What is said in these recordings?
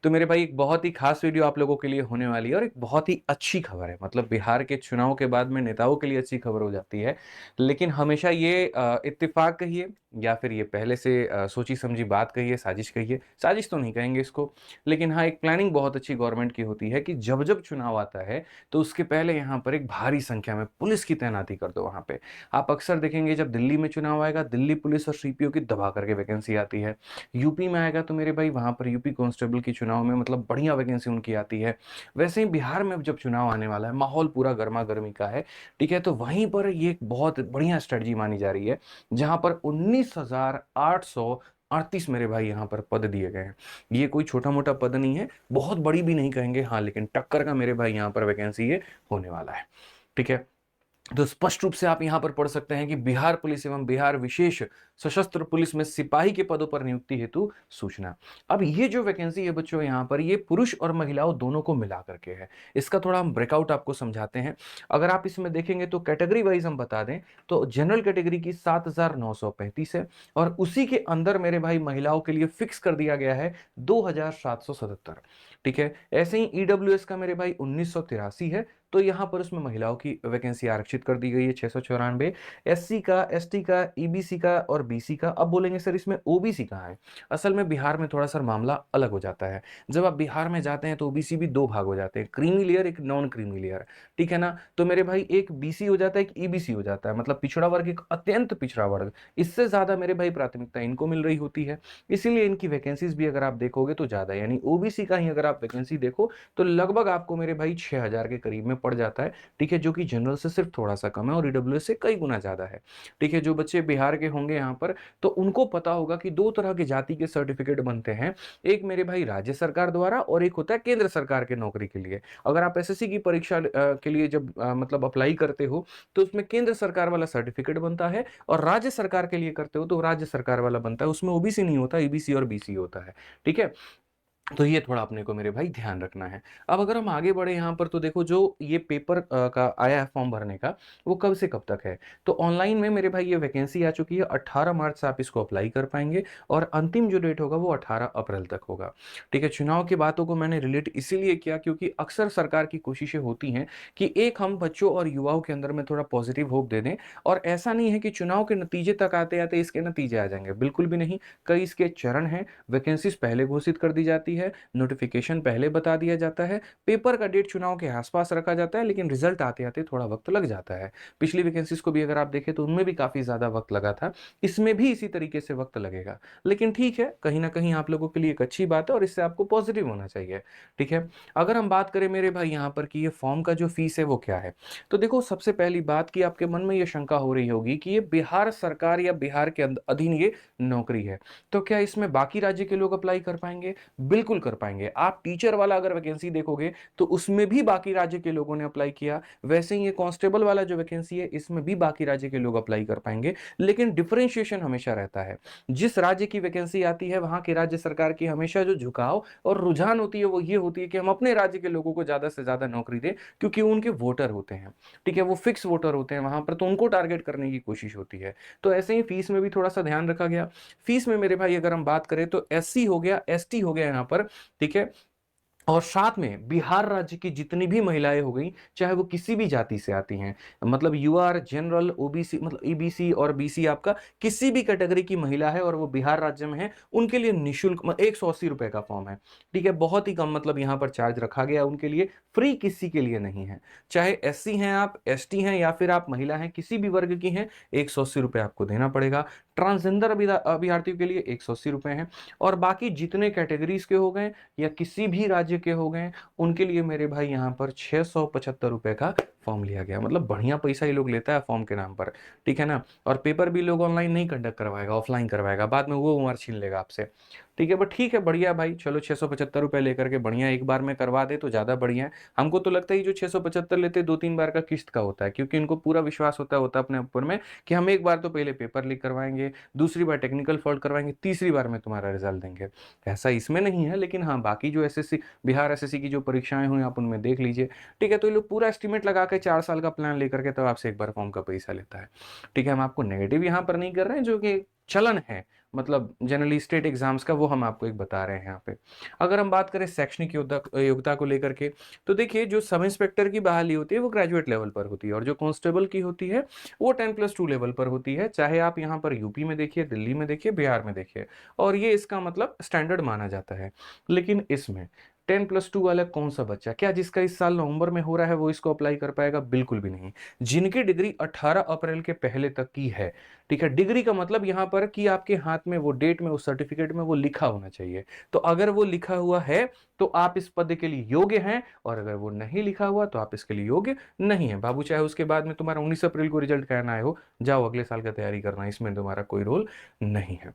तो मेरे भाई एक बहुत ही खास वीडियो आप लोगों के लिए होने वाली है और एक बहुत ही अच्छी खबर है। मतलब बिहार के चुनाव के बाद में नेताओं के लिए अच्छी खबर हो जाती है। लेकिन हमेशा ये इत्तेफाक कहिए या फिर ये पहले से सोची-समझी बात कहिए, साजिश कहिए। साजिश तो नहीं कहेंगे इसको, लेकिन हाँ, एक प्लानिंग बहुत अच्छी गवर्नमेंट की होती है कि जब-जब चुनाव आता है, तो उसके पहले यहाँ पर एक भारी संख्या में पुलिस की तैनाती कर दो वहाँ पे। आप अक्सर देखेंगे जब दिल्ली में चुनाव आएगा, दिल्ली पुलिस और सीपीओ की दबा करके वैकेंसी आती है। यूपी में आएगा तो मेरे भाई वहाँ पर यूपी कांस्टेबल के चुनाव में मतलब बढ़िया वैकेंसी उनकी आती है। वैसे ही बिहार में जब चुनाव आने वाला है, माहौल पूरा गरमा-गर्मी का है, ठीक है? तो वहीं पर ये एक बहुत बढ़िया स्ट्रैटेजी मानी जा रही है, जहाँ पर 19,838 मेरे भाई यहाँ पर पद दिए गए हैं। ये कोई छोटा-मोटा पद नहीं है, बहुत बड़ी भी नहीं कहेंगे हाँ, लेकिन टक्कर का मेरे भाई यहाँ पर वैकेंसी ये होने वाला है, ठीक है? तो स्पष्ट रूप से आप यहां पर पढ़ सकते हैं कि बिहार पुलिस एवं बिहार विशेष सशस्त्र पुलिस में सिपाही के पदों पर नियुक्ति हेतु सूचना। अब ये जो वैकेंसी है बच्चों यहां पर ये पुरुष और महिलाओं दोनों को मिला करके है। इसका थोड़ा हम ब्रेकआउट आपको समझाते हैं। अगर आप इसमें देखेंगे तो कैटेगरी वाइज हम बता दें तो जनरल कैटेगरी की 7,935 है और उसी के अंदर मेरे भाई महिलाओं के लिए फिक्स कर दिया गया है 2,777। ठीक है, ऐसे ही ईडब्ल्यूएस का मेरे भाई 1983 है, तो यहाँ पर उसमें महिलाओं की वैकेंसी आरक्षित कर दी गई है 694। एससी का, एसटी का, ईबीसी का और बीसी का। अब बोलेंगे सर इसमें ओबीसी कहाँ है? असल में बिहार में थोड़ा सा मामला अलग हो जाता है। जब आप बिहार में जाते हैं तो ओबीसी भी दो भाग हो जाते हैं, क्रीमी लेयर, एक नॉन क्रीमी लेयर। ठीक है ना? तो मेरे भाई एक बीसी हो जाता है, एक ईबीसी हो जाता है, मतलब पिछड़ा वर्ग, एक अत्यंत पिछड़ा वर्ग। इससे ज्यादा मेरे भाई प्राथमिकता इनको मिल रही होती है, इसीलिए इनकी वैकेंसीज भी अगर आप देखोगे तो ज्यादा है। यानी ओबीसी का ही अगर आप वैकेंसी देखो तो लगभग आपको मेरे भाई 6,000 के करीब में पड़ जाता है। ठीक है, जो कि जनरल से सिर्फ थोड़ा सा कम है और ईडब्ल्यूएस से कई गुना ज्यादा है। ठीक है, जो बच्चे बिहार के होंगे यहाँ पर तो उनको पता होगा कि दो तरह के जाति के सर्टिफिकेट बनते हैं। एक मेरे भाई राज्य सरकार द्वारा और एक होता है केंद्र सरकार के नौकरी के लिए। अगर आप एसएससी की परीक्षा के लिए जब मतलब अप्लाई करते हो तो उसमें केंद्र सरकार वाला सर्टिफिकेट बनता है और राज्य सरकार के लिए करते हो तो राज्य सरकार वाला बनता है, उसमें ओबीसी नहीं होता, ईबीसी और बीसी होता है। ठीक है, तो ये थोड़ा अपने को मेरे भाई ध्यान रखना है। अब अगर हम आगे बढ़े यहाँ पर तो देखो जो ये पेपर का आया है फॉर्म भरने का, वो कब से कब तक है? तो ऑनलाइन में मेरे भाई ये वैकेंसी आ चुकी है, 18 मार्च से आप इसको अप्लाई कर पाएँगे और अंतिम जो डेट होगा वो 18 अप्रैल तक होगा। ठीक है, चुनाव की बातों को मैंने रिलेट इसीलिए किया क्योंकि अक्सर सरकार की कोशिशें होती हैं कि एक हम बच्चों और युवाओं के अंदर में थोड़ा पॉजिटिव होप दे दें और ऐसा नहीं है कि चुनाव के नतीजे तक आते-आते इसके नतीजे आ जाएँगे, बिल्कुल भी नहीं। कई इसके चरण हैं, वैकेंसीज़ पहले घोषित कर दी जाती है, नोटिफिकेशन पहले बता दिया जाता है, पेपर का डेट चुनाव के आसपास रखा जाता है, लेकिन रिजल्ट आते-आते थोड़ा वक्त लग जाता है। पिछली वैकेंसीज को भी अगर आप देखें तो उनमें भी काफ़ी ज़्यादा वक्त लगा था, इसमें भी इसी तरीके से वक्त लगेगा। लेकिन ठीक है, कहीं न कहीं आप लोगों के लिए एक अच्छी बात है और इससे आपको पॉजिटिव होना चाहिए, ठीक है? अगर हम बात करें मेरे भाई यहाँ पर कि ये फॉर्म का जो फीस है वो क्या है? तो देखो सबसे पहली बात कि आपके मन में ये शंका हो रही होगी कि ये बिहार सरकार या बिहार के अधीन ये नौकरी है, तो क्या इसमें बाकी राज्य के लोग अप्लाई कर पाएँगे? बिल्कुल कर पाएँगे। आप टीचर वाला अगर वैकेंसी देखोगे तो उसमें भी बाकी राज्य के लोगों ने अप्लाई किया। वैसे ही ये कांस्टेबल वाला जो वैकेंसी है इसमें भी बाकी राज्य के लोग अप्लाई कर पाएँगे। लेकिन डिफरेंशिएशन हमेशा रहता है। जिस राज्य की वैकेंसी आती है वहाँ की राज्य सरकार की हमेशा जो झुकाव और रुझान होती है वो ये होती है कि हम अपने राज्य के लोगों को ज़्यादा से ज़्यादा नौकरी दें क्योंकि वो उनके वोटर होते हैं। ठीक है? वो फिक्स वोटर होते हैं वहाँ पर तो उनको टारगेट करने की कोशिश होती है। तो ऐसे ही फीस में भी थोड़ा-सा ध्यान रखा गया। फीस में मेरे भाई अगर हम बात करें तो एससी हो गया, एसटी हो गया यहाँ पर, ठीक है? और साथ में बिहार राज्य की जितनी भी महिलाएँ हो गईं, चाहे वो किसी भी जाति से आती हैं, मतलब यूआर, जनरल, ओबीसी मतलब ईबीसी और बीसी आपका किसी भी कैटेगरी की महिला है और वो बिहार राज्य में है, उनके लिए निःशुल्क ₹180 का फॉर्म है। ठीक है? बहुत ही कम मतलब यहाँ पर चार्ज रखा गया है उनके लिए, फ्री किसी के लिए नहीं है। चाहे एससी हैं आप, एसटी हैं या फिर आप महिला हैं, किसी भी वर्ग की हैं, ₹180 आपको देना पड़ेगा। ट्रांसजेंडर अभ्यर्थियों के लिए ₹180 हैं और बाकी जितने कैटेगरीज़ के हो गए या किसी भी राज्य के हो गए, उनके लिए मेरे भाई यहाँ पर ₹675 का फॉर्म लिया गया। मतलब बढ़िया पैसा ये लोग लेता है फॉर्म के नाम पर, ठीक है ना? और पेपर भी लोग ऑनलाइन नहीं कंडक्ट करवाएगा, ऑफलाइन करवाएगा, बाद में वो उम्र छीन लेगा आपसे। ठीक है, बट ठीक है, बढ़िया भाई, चलो ₹675 लेकर के बढ़िया एक बार में करवा दे तो ज़्यादा बढ़िया है। हमको तो लगता है ये जो 675 लेते हैं 2-3 बार का किश्त का होता है क्योंकि इनको पूरा विश्वास होता है अपने ऊपर में कि हम एक बार तो पहले पेपर लीक करवाएँगे, दूसरी बार टेक्निकल फॉल्ट करवाएँगे, तीसरी बार में तुम्हारा रिज़ल्ट देंगे। ऐसा इसमें नहीं है, लेकिन हाँ, बाकी जो एसएससी बिहार एसएससी की जो परीक्षाएँ हुई आप उनमें देख लीजिए। ठीक है, तो ये लोग पूरा एस्टीमेट लगा के 4 साल का प्लान लेकर के तब आपसे एक बार फॉर्म का पैसा लेता है। ठीक है, हम आपको नेगेटिव यहाँ पर नहीं कर रहे हैं जो कि चलन है, मतलब जनरली स्टेट एग्जाम्स का, वो हम आपको एक बता रहे हैं यहाँ पे। अगर हम बात करें शैक्षणिक योग्यता को लेकर के, तो देखिए जो सब इंस्पेक्टर की बहाली होती है वो ग्रेजुएट लेवल पर होती है, और जो कांस्टेबल की होती है वो 10+2 लेवल पर होती है, चाहे आप यहाँ पर यूपी में देखिए, दिल्ली में देखिए, बिहार में देखिए, और ये इसका मतलब स्टैंडर्ड माना जाता है। लेकिन इसमें 10+2 वाला कौन सा बच्चा, क्या जिसका इस साल नवंबर में हो रहा है वो इसको अप्लाई कर पाएगा? बिल्कुल भी नहीं। जिनकी डिग्री 18 अप्रैल के पहले तक की है, ठीक है, डिग्री का मतलब यहां पर कि आपके हाथ में वो डेट में, उस सर्टिफिकेट में वो लिखा होना चाहिए। तो अगर वो लिखा हुआ है तो आप इस पद के लिए योग्य हैं, और अगर वो नहीं लिखा हुआ तो आप इसके लिए योग्य नहीं है। बाबू चाहे उसके बाद में तुम्हारा 19 अप्रैल को रिजल्ट कहना आए हो, जाओ अगले साल का तैयारी करना, इसमें तुम्हारा कोई रोल नहीं है।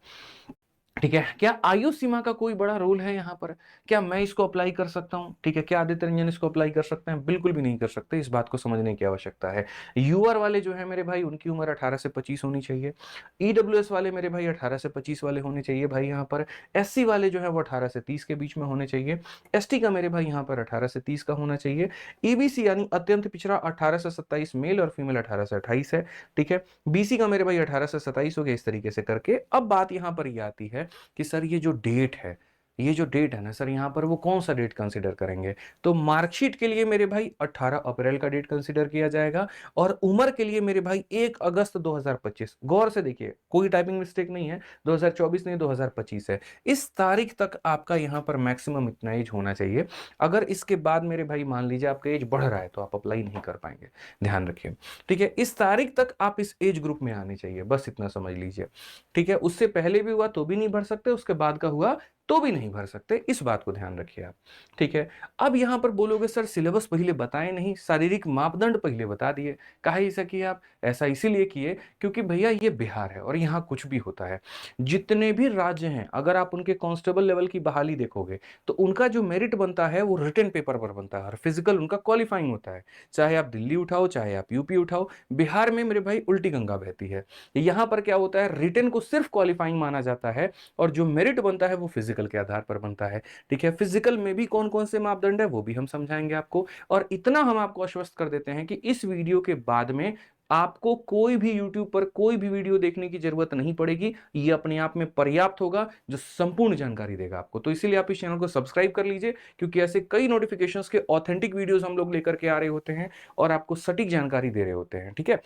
ठीक है, क्या आयु सीमा का कोई बड़ा रोल है यहाँ पर? क्या मैं इसको अप्लाई कर सकता हूँ? ठीक है, क्या आदित्य रंजन इसको अप्लाई कर सकते हैं? बिल्कुल भी नहीं कर सकते, इस बात को समझने की आवश्यकता है। यूआर वाले जो है मेरे भाई, उनकी उम्र 18 से 25 होनी चाहिए। ईडब्ल्यूएस वाले मेरे भाई 18 से 25 वाले होने चाहिए भाई यहाँ पर। एससी वाले जो है वो 18 से 30 के बीच में होने चाहिए। एसटी का मेरे भाई यहाँ पर 18 से 30 का होना चाहिए। ईबीसी यानी अत्यंत पिछड़ा 18 से 27, मेल और फीमेल 18 से 28 है। ठीक है, बीसी का मेरे भाई 18 से 27 हो गया, इस तरीके से करके। अब बात यहाँ पर ये आती है कि सर ये जो डेट है, ये जो डेट है ना सर, यहां पर वो कौन सा डेट कंसीडर करेंगे? तो मार्कशीट के लिए मेरे भाई 18 अप्रैल का डेट कंसीडर किया जाएगा, और उम्र के लिए मेरे भाई 1 अगस्त 2025। गौर से देखिए, कोई टाइपिंग मिस्टेक नहीं है, 2024 नहीं 2025 है। इस तारीख तक आपका यहां पर मैक्सिमम इतना एज होना चाहिए। अगर इसके बाद मेरे भाई मान लीजिए आपका एज बढ़ रहा है तो आप अप्लाई नहीं कर पाएंगे, ध्यान रखिए। ठीक है, इस तारीख तक आप इस एज ग्रुप में आने चाहिए, बस इतना समझ लीजिए। ठीक है, उससे पहले भी हुआ तो भी नहीं भर सकते, उसके बाद का हुआ तो भी नहीं भर सकते, इस बात को ध्यान रखिए आप। ठीक है, अब यहां पर बोलोगे सर सिलेबस पहले बताए नहीं, शारीरिक मापदंड पहले बता दिए, काहे ऐसा किए आप? ऐसा इसीलिए किए क्योंकि भैया ये बिहार है और यहां कुछ भी होता है। जितने भी राज्य हैं, अगर आप उनके कांस्टेबल लेवल की बहाली देखोगे तो उनका जो मेरिट बनता है वो रिटन पेपर पर बनता है, और फिजिकल उनका क्वालिफाइंग होता है। चाहे आप दिल्ली उठाओ, चाहे आप यूपी उठाओ, बिहार में मेरे भाई उल्टी गंगा बहती है। यहां पर क्या होता है, रिटन को सिर्फ क्वालिफाइंग माना जाता है, और जो मेरिट बनता है वो फिजिकल के आधार पर बनता है। ठीक है, फिजिकल में भी कौन कौन से मापदंड है वो भी हम समझाएंगे आपको। और इतना हम आपको आश्वस्त कर देते हैं कि इस वीडियो के बाद में आपको कोई भी YouTube पर कोई भी वीडियो देखने की जरूरत नहीं पड़ेगी, ये अपने आप में पर्याप्त होगा, जो संपूर्ण जानकारी देगा आपको। तो इसीलिए आप इस चैनल को सब्सक्राइब कर लीजिए, क्योंकि ऐसे कई नोटिफिकेशंस के ऑथेंटिक वीडियोस हम लोग लेकर के आ रहे होते हैं और आपको सटीक जानकारी दे रहे होते हैं। ठीक है,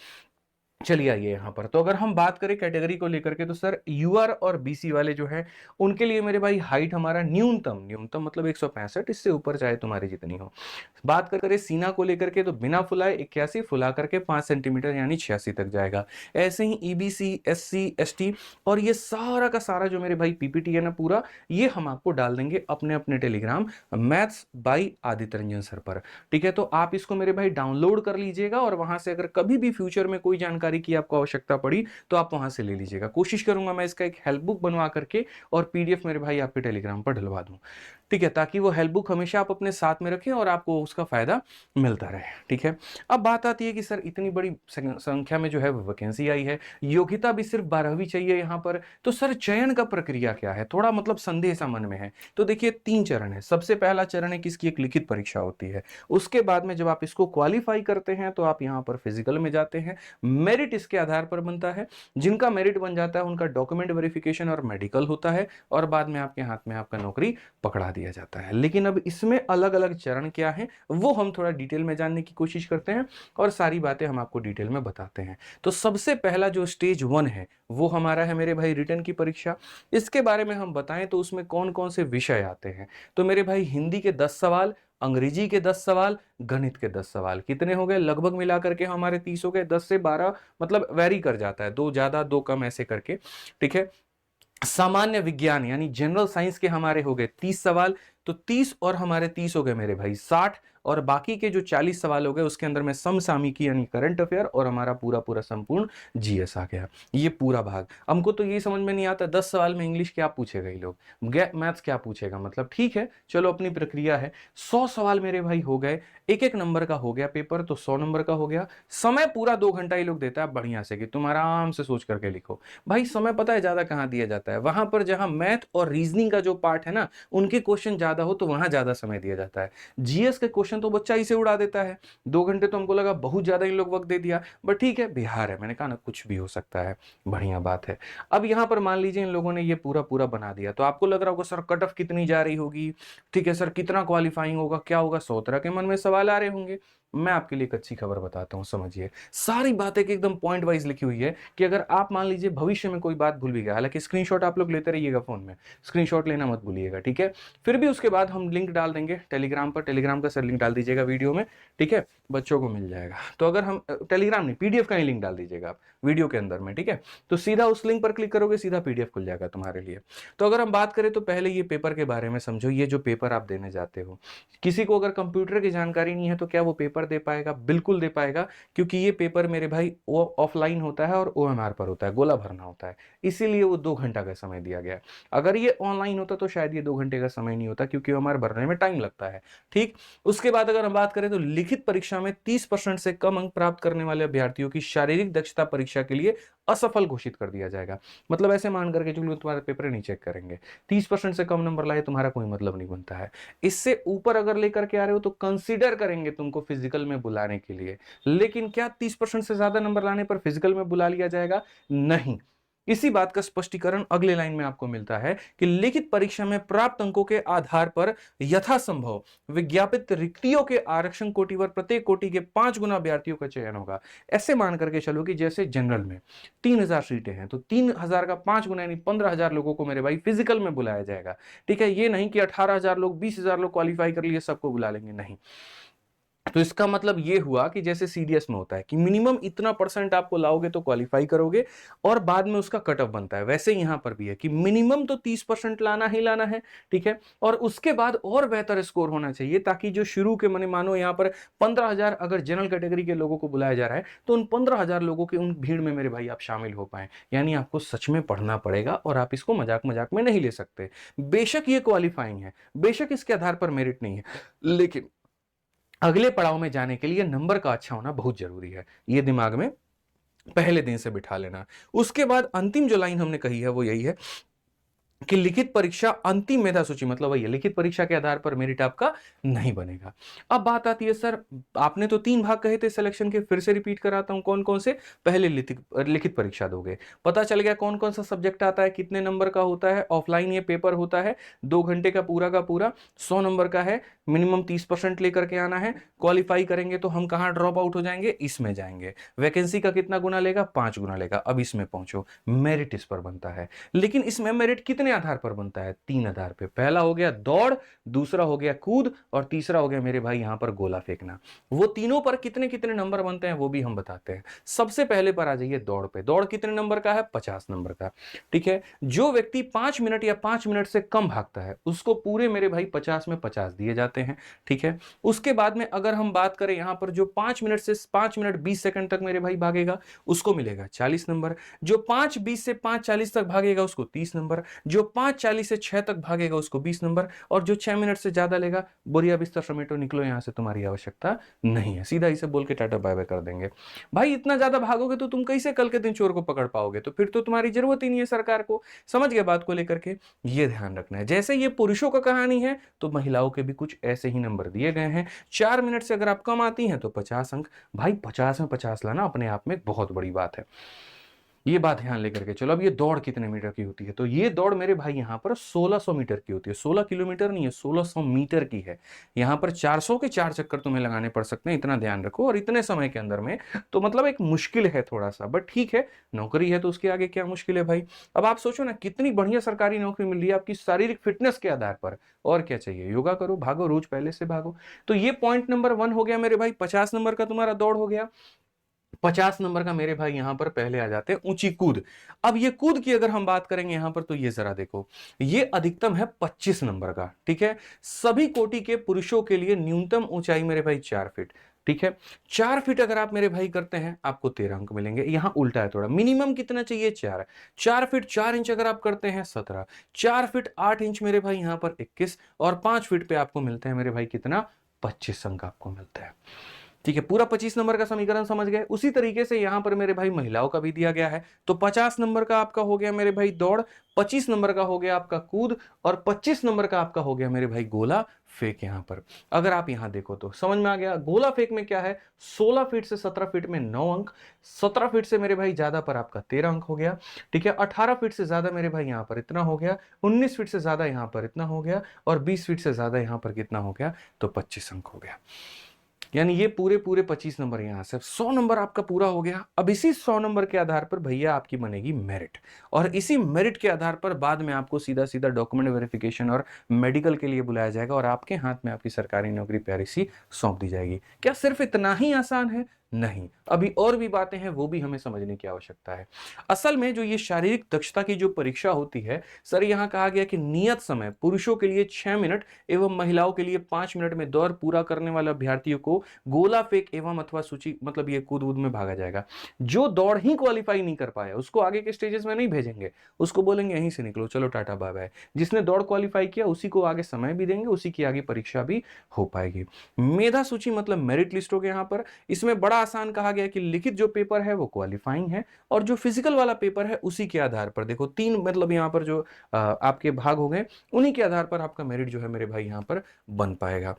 चलिए आइए यहां पर। तो अगर हम बात करें कैटेगरी को लेकर के, तो सर यूआर और बीसी वाले जो है उनके लिए मेरे भाई हाइट हमारा न्यूनतम न्यूनतम मतलब 165, इससे ऊपर चाहे तुम्हारी जितनी हो। बात करें सीना को लेकर के, तो बिना फुलाए 81, फुला करके 5 सेंटीमीटर यानी 86 तक जाएगा। ऐसे ही ईबीसी, एससी, एसटी, और ये सारा का सारा जो मेरे भाई पीपीटी है ना पूरा, ये हम आपको डाल देंगे अपने अपने Telegram maths by Aditya Ranjan sir पर। ठीक है, तो आप इसको मेरे भाई डाउनलोड कर लीजिएगा, और वहां से अगर कभी भी फ्यूचर में कोई जानकारी की आपको आवश्यकता पड़ी तो आप वहां से ले लीजिएगा। कोशिश करूंगा मैं इसका एक हेल्प बुक बनवा करके और पीडीएफ मेरे भाई आपके टेलीग्राम पर डलवा दूं। ठीक है, ताकि वो हेल्प बुक हमेशा आप अपने साथ में रखें और आपको उसका फायदा मिलता रहे। ठीक है, अब बात आती है कि सर इतनी बड़ी संख्या में जो है वैकेंसी आई है, योग्यता भी सिर्फ 12वीं चाहिए यहां पर, तो सर चयन का प्रक्रिया क्या है? थोड़ा मतलब संदेह सा मन में है। तो देखिए 3 चरण है। सबसे पहला चरण है किसकी, एक लिखित परीक्षा होती है। उसके बाद में जब आप इसको क्वालिफाई करते हैं तो आप यहां पर फिजिकल में जाते हैं, मेरिट इसके आधार पर बनता है। जिनका मेरिट बन जाता है उनका डॉक्यूमेंट वेरिफिकेशन और मेडिकल होता है, और बाद में आपके हाथ में आपका नौकरी पकड़ा दिया जाता है। लेकिन अब इसमें अलग अलग चरण क्या है वो हम थोड़ा डिटेल में जानने की कोशिश करते हैं, और सारी बातें हम आपको डिटेल में बताते हैं। तो सबसे पहला जो स्टेज 1 है वो हमारा है मेरे भाई रिटन की परीक्षा। इसके बारे में हम बताएं तो उसमें कौन कौन से विषय आते हैं। तो मेरे भाई हिंदी के 10 सवाल, अंग्रेजी के 10 सवाल, गणित के 10 सवाल। कितने हो गए? लगभग मिलाकर के हमारे 30 हो गए। 10 से 12 मतलब वेरी कर जाता है, 2 ज्यादा 2 कम ऐसे करके। ठीक है, सामान्य विज्ञान यानी जनरल साइंस के हमारे हो गए 30 सवाल। तो 30 और हमारे 30 हो गए मेरे भाई 60, और बाकी के जो 40 सवाल हो गए उसके अंदर में समसामयिकी यानी करंट अफेयर और हमारा पूरा पूरा संपूर्ण जीएस आ गया। ये पूरा भाग हमको तो यही समझ में नहीं आता 10 सवाल में इंग्लिश क्या पूछेगा ये लोग, मैथ्स क्या पूछेगा, मतलब ठीक है चलो अपनी प्रक्रिया है। 100 सवाल मेरे भाई हो गए, एक एक नंबर का हो गया पेपर, तो 100 नंबर का हो गया। समय पूरा 2 घंटा ये लोग देता है बढ़िया से कि तुम आराम से सोच करके लिखो। भाई समय पता है ज्यादा कहां दिया जाता है, वहां पर जहां मैथ और रीजनिंग का जो पार्ट है ना, उनके क्वेश्चन ज्यादा ज्यादा हो तो वहां ज्यादा समय दिया जाता है। जीएस के क्वेश्चन तो बच्चा इसे उड़ा देता है, 2 घंटे तो हमको लगा बहुत ज्यादा इन लोग वक्त दे दिया, बट ठीक है बिहार है, मैंने कहा ना कुछ भी हो सकता है, बढ़िया बात है। अब यहाँ पर मान लीजिए इन लोगों ने ये पूरा पूरा बना दिया, तो आपको लग रहा होगा सर कट ऑफ कितनी जा रही होगी, ठीक है सर कितना क्वालिफाइंग होगा, क्या होगा, 100 तरह के मन में सवाल आ रहे होंगे। मैं आपके लिए एक अच्छी खबर बताता हूं, समझिए सारी बातें कि एकदम पॉइंट वाइज लिखी हुई है कि अगर आप मान लीजिए भविष्य में कोई बात भूल भी गया, हालांकि स्क्रीनशॉट आप लोग लेते रहिएगा फोन में, स्क्रीनशॉट लेना मत भूलिएगा, ठीक है। फिर भी उसके बाद हम लिंक डाल देंगे टेलीग्राम पर, टेलीग्राम का सर लिंक डाल दीजिएगा वीडियो में, ठीक है, बच्चों को मिल जाएगा। तो अगर हम टेलीग्राम नहीं, पीडीएफ का ही लिंक डाल दीजिएगा आप वीडियो के अंदर में, ठीक है। तो सीधा उस लिंक पर क्लिक करोगे, सीधा पीडीएफ खुल जाएगा तुम्हारे लिए। तो अगर हम बात करें तो पहले ये पेपर के बारे में समझो, ये जो पेपर आप देने जाते हो, किसी को अगर कंप्यूटर की जानकारी नहीं है तो क्या वो पेपर दे पाएगा? बिल्कुल दे पाएगा, क्योंकि ये पेपर मेरे भाई वो ऑफलाइन होता है और ओएमआर पर होता है, गोला भरना होता है, इसीलिए वो 2 घंटा का समय दिया गया है। अगर ये ऑनलाइन होता तो शायद ये 2 घंटे का समय नहीं होता, क्योंकि ओएमआर भरने में टाइम लगता है, ठीक। उसके बाद अगर हम बात करें तो लिखित परीक्षा में 30% से कम अंक प्राप्त करने वाले अभ्यर्थियों की शारीरिक दक्षता परीक्षा के लिए असफल घोषित कर दिया जाएगा। मतलब ऐसे मान करके चलो तुम्हारा पेपर नहीं चेक करेंगे, 30% से कम नंबर लाए तुम्हारा कोई मतलब नहीं बनता है। इससे ऊपर अगर लेकर के आ रहे हो तो कंसीडर करेंगे तुमको फिजिकल में बुलाने के लिए, लेकिन क्या 30% से ज्यादा नंबर लाने पर फिजिकल में बुला लिया जाएगा? नहीं। इसी बात का स्पष्टीकरण अगले लाइन में आपको मिलता है कि लिखित परीक्षा में प्राप्त अंकों के आधार पर यथासंभव विज्ञापित रिक्तियों के आरक्षण कोटि पर प्रत्येक कोटि के 5 गुना अभ्यर्थियों का चयन होगा। ऐसे मान करके चलो कि जैसे जनरल में 3000 सीटें हैं तो 3000 का 5 गुना यानी 15,000 लोगों को मेरे भाई फिजिकल में बुलाया जाएगा, ठीक है। ये नहीं कि 18,000 लोग, 20,000 लोग क्वालिफाई कर लिए सबको बुला लेंगे, नहीं। तो इसका मतलब ये हुआ कि जैसे सीडीएस में होता है कि मिनिमम इतना परसेंट आपको लाओगे तो क्वालिफाई करोगे और बाद में उसका कट ऑफ बनता है, वैसे यहां पर भी है कि मिनिमम तो 30% लाना ही लाना है, ठीक है। और उसके बाद और बेहतर स्कोर होना चाहिए, ताकि जो शुरू के मने मानो यहां पर 15,000 अगर जनरल कैटेगरी के लोगों को बुलाया जा रहा है तो उन 15,000 लोगों की उन भीड़ में मेरे भाई आप शामिल हो पाए। यानी आपको सच में पढ़ना पड़ेगा और आप इसको मजाक मजाक में नहीं ले सकते। बेशक ये क्वालिफाइंग है, बेशक इसके आधार पर मेरिट नहीं है, लेकिन अगले पड़ाव में जाने के लिए नंबर का अच्छा होना बहुत जरूरी है। ये दिमाग में पहले दिन से बिठा लेना। उसके बाद अंतिम जो लाइन हमने कही है वो यही है कि लिखित परीक्षा अंतिम मेधा सूची, मतलब वही है, लिखित परीक्षा के आधार पर मेरिट आपका नहीं बनेगा। अब बात आती है सर आपने तो 3 भाग कहे थे सिलेक्शन के, फिर से रिपीट कराता हूं कौन कौन से। पहले लिखित परीक्षा दोगे, पता चल गया कौन कौन सा सब्जेक्ट आता है, कितने नंबर का होता है। ऑफलाइन ये पेपर होता है 2 घंटे का पूरा 100 नंबर का है, मिनिमम 30% लेकर के आना है। क्वालिफाई करेंगे तो हम कहां ड्रॉप आउट हो जाएंगे, इसमें जाएंगे। वैकेंसी का कितना गुना लेगा? 5 गुना लेगा। अब इसमें पहुंचो, मेरिट इस पर बनता है, लेकिन इसमें मेरिट कितने आधार पर बनता है? 3 आधार पे। पहला हो गया दौड़, दूसरा हो गया कूद, और तीसरा हो गया मेरे भाई यहां पर गोला फेंकना। वो तीनों पर कितने कितने नंबर बनते हैं वो भी हम बताते हैं। सबसे पहले पर आ जाइए दौड़ पे। दौड़ कितने नंबर का है? 50 नंबर का, ठीक है। जो व्यक्ति 5 मिनट या 5 मिनट से कम भागता है उसको पूरे मेरे भाई 50 में 50 दिए जाते हैं, ठीक है। उसके बाद में अगर हम बात करें यहां पर जो 5 मिनट से 5 मिनट 20 सेकंड तक मेरे भाई भागेगा उसको मिलेगा 40 नंबर। जो 5:20 से 5:40 तक भागेगा उसको 30 नंबर। जो 5:40 से 6 तक भागेगा उसको 20 नंबर। और जो 6 मिनट से ज्यादा लेगा, बोरिया बिस्तर समेटो निकलो यहां से, तुम्हारी आवश्यकता नहीं है। सीधा इसे बोल के टाटा बाय बाय कर देंगे। भाई इतना ज्यादा भागोगे तो तुम कैसे कल के दिन चोर को पकड़ पाओगे? तो फिर तो तुम्हारी जरूरत ही नहीं है सरकार को। समझ गए बात को लेकर के? ये ध्यान रखना है। जैसे ये पुरुषों का कहानी है तो महिलाओं के भी कुछ ऐसे ही नंबर दिए गए हैं। 4 मिनट से अगर आप कम आती हैं तो 50 अंक। भाई 50 में 50 लाना अपने आप में बहुत बड़ी बात है, ये बात ध्यान लेकर के चलो। अब ये दौड़ कितने मीटर की होती है? तो ये दौड़ मेरे भाई यहाँ पर 1600 मीटर की होती है। 16 किलोमीटर नहीं है, 1600 मीटर की है। यहाँ पर 400 के 4 चक्कर तुम्हें लगाने पड़ सकते हैं, इतना ध्यान रखो। और इतने समय के अंदर में तो मतलब एक मुश्किल है थोड़ा सा, बट ठीक है, नौकरी है तो उसके आगे क्या मुश्किल है भाई। अब आप सोचो ना कितनी बढ़िया सरकारी नौकरी मिल रही है आपकी शारीरिक फिटनेस के आधार पर। और क्या चाहिए? योगा करो, भागो, रोज पहले से भागो। तो ये पॉइंट नंबर 1 हो गया मेरे भाई। 50 नंबर का तुम्हारा दौड़ हो गया। 50 नंबर का मेरे भाई यहां पर पहले आ जाते हैं ऊंची कूद। अब ये कूद की अगर हम बात करेंगे यहां पर तो ये जरा देखो, ये अधिकतम है 25 नंबर का, ठीक है। सभी कोटि के पुरुषों के लिए न्यूनतम ऊंचाई मेरे भाई 4 फीट, ठीक है। 4 फीट अगर आप मेरे भाई करते हैं आपको 13 अंक मिलेंगे। यहां उल्टा है थोड़ा, मिनिमम कितना चाहिए? 4। 4 फीट 4 इंच अगर आप करते हैं 17। 4 फीट 8 इंच मेरे भाई यहां पर 21। और 5 फीट पे आपको मिलते हैं मेरे भाई कितना? 25 अंक आपको मिलता है। ठीक है, पूरा 25 नंबर का समीकरण समझ गए। उसी तरीके से यहां पर मेरे भाई महिलाओं का भी दिया गया है। तो 50 नंबर का आपका हो गया मेरे भाई दौड़, 25 नंबर का हो गया आपका कूद, और 25 नंबर का आपका हो गया मेरे भाई गोला फेंक। यहां पर अगर आप यहां देखो तो समझ में आ गया। गोला फेंक में क्या है, 16 फीट से 17 फीट में 9 अंक, 17 फीट से मेरे भाई ज्यादा पर आपका 13 अंक हो गया। ठीक है, 18 फीट से ज्यादा मेरे भाई यहां पर इतना हो गया, 19 फीट से ज्यादा यहां पर इतना हो गया, और 20 फीट से ज्यादा यहां पर कितना हो गया, तो 25 अंक हो गया। यानी ये पूरे पूरे 25 नंबर यहां से 100 नंबर आपका पूरा हो गया। अब इसी 100 नंबर के आधार पर भैया आपकी बनेगी मेरिट, और इसी मेरिट के आधार पर बाद में आपको सीधा सीधा डॉक्यूमेंट वेरिफिकेशन और मेडिकल के लिए बुलाया जाएगा, और आपके हाथ में आपकी सरकारी नौकरी प्यारी सी सौंप दी जाएगी। क्या सिर्फ इतना ही आसान है? नहीं, अभी और भी बातें हैं, वो भी हमें समझने की आवश्यकता है। असल में जो ये शारीरिक दक्षता की जो परीक्षा होती है सर, यहां कहा गया कि नियत समय पुरुषों के लिए 6 मिनट एवं महिलाओं के लिए 5 मिनट में दौड़ पूरा करने वाले अभ्यर्थियों को गोला फेंक एवं अथवा सूची मतलब ये कूद वूद में भागा जाएगा। जो दौड़ ही क्वालिफाई नहीं कर पाया उसको आगे के स्टेजेस में नहीं भेजेंगे, उसको बोलेंगे यहीं से निकलो, चलो टाटा बाय बाय। जिसने दौड़ क्वालिफाई किया उसी को आगे समय भी देंगे, उसी की आगे परीक्षा भी हो पाएगी। मेधा सूची मतलब मेरिट लिस्ट हो गया यहां पर। इसमें बड़ा आसान कहा गया कि लिखित जो पेपर है वो क्वालिफाइंग है, और जो फिजिकल वाला पेपर है उसी के आधार पर देखो तीन मतलब यहां पर जो आपके भाग हो गए, उन्हीं के आधार पर आपका मेरिट जो है मेरे भाई यहां पर बन पाएगा।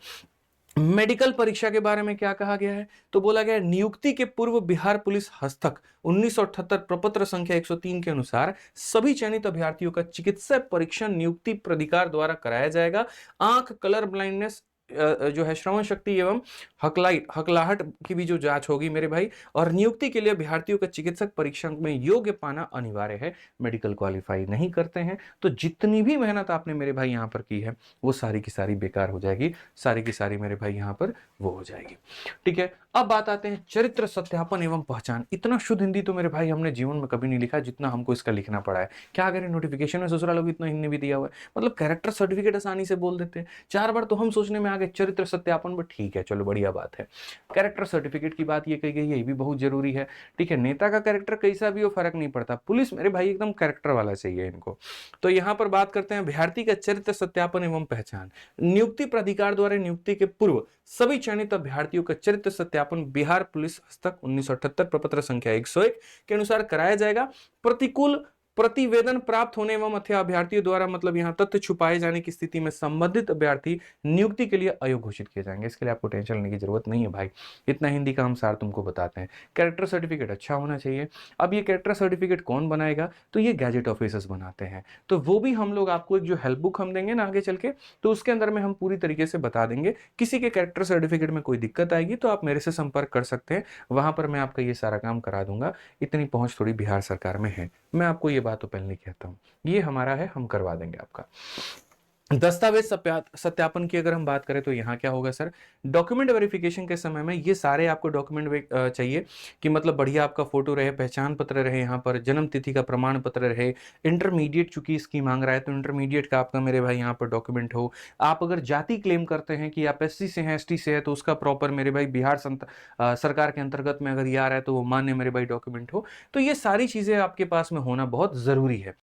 मेडिकल परीक्षा के बारे में क्या कहा गया है, तो बोला गया है नियुक्ति के पूर्व बिहार पुलिस हस्तक 1978 प्रपत्र संख्या 103 के अनुसार सभी चयनित अभ्यर्थियों का चिकित्सा परीक्षण नियुक्ति प्राधिकार द्वारा कराया जाएगा। आंख, कलर ब्लाइंडनेस जो है, श्रवण शक्ति एवं हकलाहट की भी जो जांच होगी मेरे भाई, और नियुक्ति के लिए अभ्यर्थियों का चिकित्सक परीक्षा में योग्य पाना अनिवार्य है। मेडिकल क्वालिफाई नहीं करते हैं तो जितनी भी मेहनत आपने मेरे भाई यहां पर की है वो सारी की सारी बेकार हो जाएगी, सारी की सारी मेरे भाई यहां पर वो हो जाएगी। ठीक है, अब बात आते हैं चरित्र सत्यापन एवं पहचान। इतना शुद्ध हिंदी तो मेरे भाई हमने जीवन में कभी नहीं लिखा जितना हमको इसका लिखना पड़ा है। क्या अगर नोटिफिकेशन में ससुराल लोग इतना हिंदी भी दिया हुआ है, मतलब कैरेक्टर सर्टिफिकेट आसानी से बोल देते हैं। 4 बार तो हम सोचने में आ गए चरित्र सत्यापन, पर ठीक है चलो बढ़िया बात है। कैरेक्टर सर्टिफिकेट की बात ये कही गई है, ये भी बहुत जरूरी है। ठीक है, नेता का कैरेक्टर कैसा भी हो फर्क नहीं पड़ता, पुलिस मेरे भाई एकदम कैरेक्टर वाला चाहिए इनको। तो यहां पर बात करते हैं अभ्यर्थी का चरित्र सत्यापन एवं पहचान। नियुक्ति प्राधिकार द्वारा नियुक्ति के पूर्व सभी चयनित अभ्यर्थियों का चरित्र सत्यापन बिहार पुलिस हस्तक 1978 प्रपत्र संख्या 101 के अनुसार कराया जाएगा। प्रतिकूल प्रतिवेदन प्राप्त होने एवं अथवा अभ्यर्थियों द्वारा मतलब यहां तथ्य छुपाए जाने की स्थिति में संबंधित अभ्यर्थी नियुक्ति के लिए अयोग्य घोषित किए जाएंगे। इसके लिए आपको टेंशन लेने की जरूरत नहीं है भाई, इतना हिंदी का हम सार तुमको बताते हैं। कैरेक्टर सर्टिफिकेट अच्छा होना चाहिए। अब ये कैरेक्टर सर्टिफिकेट कौन बनाएगा, तो ये गैजेट ऑफिसर्स बनाते हैं। तो वो भी हम लोग आपको एक जो हेल्प बुक हम देंगे ना आगे चल के, तो उसके अंदर में हम पूरी तरीके से बता देंगे। किसी के कैरेक्टर सर्टिफिकेट में कोई दिक्कत आएगी तो आप मेरे से संपर्क कर सकते हैं, वहां पर मैं आपका ये सारा काम करा दूंगा। इतनी पहुंच थोड़ी बिहार सरकार में है, मैं आपको ये बात तो पहले कहता हूं, ये हमारा है, हम करवा देंगे आपका। दस्तावेज सत्यापन की अगर हम बात करें तो यहाँ क्या होगा सर, डॉक्यूमेंट वेरिफिकेशन के समय में ये सारे आपको डॉक्यूमेंट चाहिए कि मतलब बढ़िया आपका फोटो रहे, पहचान पत्र रहे, यहाँ पर जन्म तिथि का प्रमाण पत्र रहे, इंटरमीडिएट चूंकि इसकी मांग रहा है तो इंटरमीडिएट का आपका मेरे भाई यहाँ पर डॉक्यूमेंट हो। आप अगर जाति क्लेम करते हैं कि आप SC से हैं, ST से है, तो उसका प्रॉपर मेरे भाई बिहार सरकार के अंतर्गत में अगर ये आ रहा है तो वो मान्य मेरे भाई डॉक्यूमेंट हो। तो ये सारी चीजें आपके पास में होना बहुत जरूरी है।